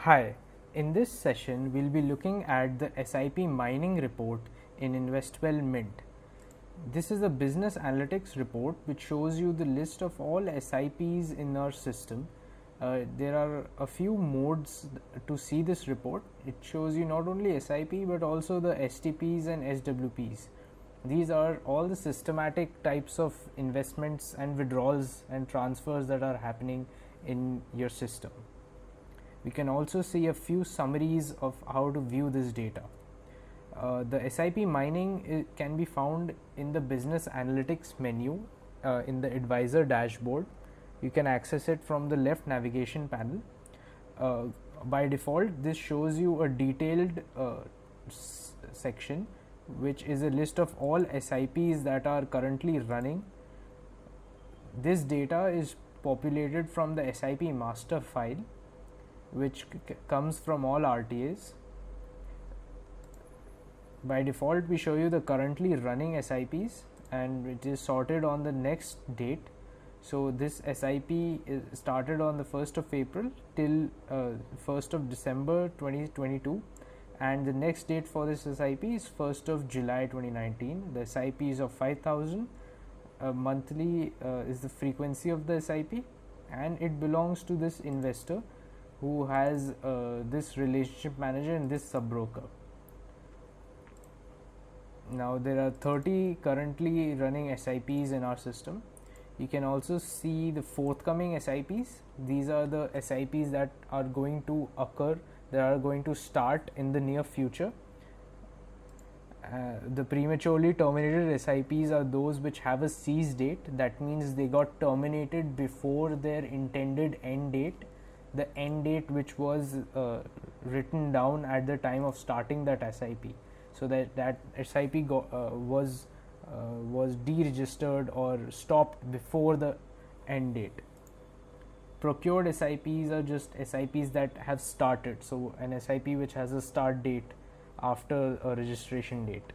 Hi, in this session we'll be looking at the SIP mining report in Investwell Mint. This is a business analytics report which shows you the list of all SIPs in our system. There are a few modes to see this report. It shows you not only SIP but also the STPs and SWPs. These are all the systematic types of investments and withdrawals and transfers that are happening in your system. We can also see a few summaries of how to view this data. The SIP mining can be found in the business analytics menu in the advisor dashboard. You can access it from the left navigation panel. By default, this shows you a detailed section which is a list of all SIPs that are currently running. This data is populated from the SIP master file, which comes from all RTAs. By default, we show you the currently running SIPs and it is sorted on the next date. So this SIP is started on the 1st of April till 1st of December 2022, and the next date for this SIP is 1st of July 2019. The SIP is of 5,000. Monthly is the frequency of the SIP, and it belongs to this investor who has this relationship manager and this sub broker. Now there are 30 currently running SIPs in our system. You can also see the forthcoming SIPs. These are the SIPs that are going to occur, that are going to start in the near future. The prematurely terminated SIPs are those which have a cease date. That means they got terminated before their intended end date, the end date which was written down at the time of starting that SIP. So that SIP was deregistered or stopped before the end date. Procured SIPs are just SIPs that have started. So an SIP which has a start date after a registration date.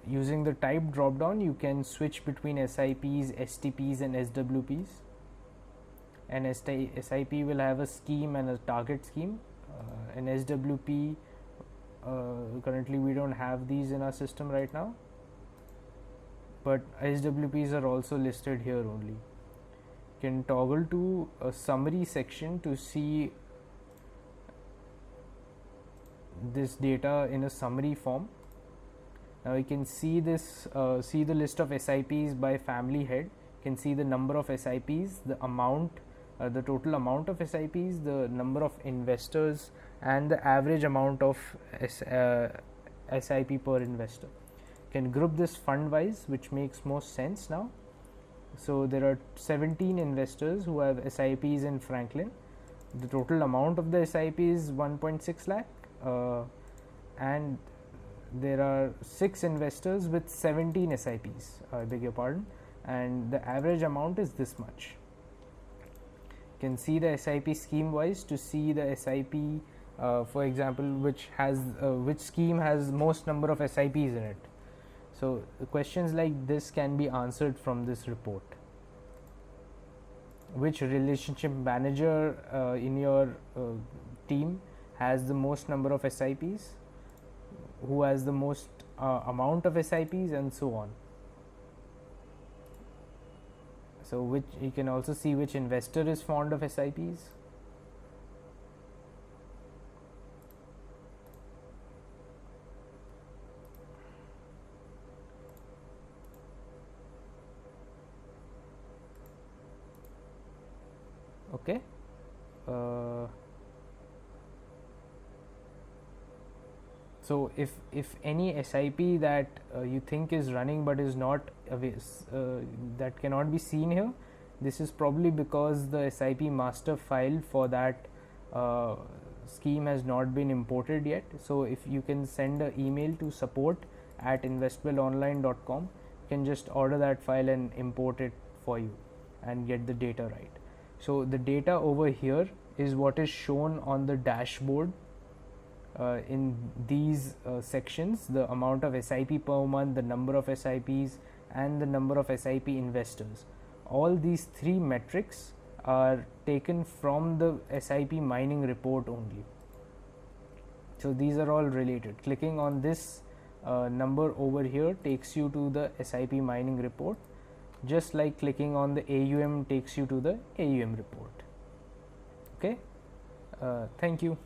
Using the type drop down, you can switch between SIPs, STPs and SWPs. An SIP will have a scheme and a target scheme. An SWP, currently we don't have these in our system right now, but SWPs are also listed here only. You can toggle to a summary section to see this data in a summary form. Now you can see this, see the list of SIPs by family head. You can see the number of SIPs, the amount, the total amount of SIPs, the number of investors, and the average amount of SIP per investor. You can group this fund wise, which makes most sense now. So there are 17 investors who have SIPs in Franklin. The total amount of the SIP is 1.6 lakh, and there are 6 investors with 17 SIPs, I beg your pardon, and the average amount is this much. You can see the SIP scheme wise to see the SIP, for example, which scheme has most number of SIPs in it. So questions like this can be answered from this report. Which relationship manager in your team has the most number of SIPs, who has the most amount of SIPs, and so on. So which you can also see which investor is fond of SIPs. Okay. So if any SIP that you think is running but is not that cannot be seen here, this is probably because the SIP master file for that scheme has not been imported yet. So if you can send an email to support@investwellonline.com, you can just order that file and import it for you and get the data right. So the data over here is what is shown on the dashboard in these sections: the amount of SIP per month, the number of SIPs, and the number of SIP investors. All these three metrics are taken from the SIP mining report only. So these are all related. Clicking on this number over here takes you to the SIP mining report, just like clicking on the AUM takes you to the AUM report. Okay, thank you.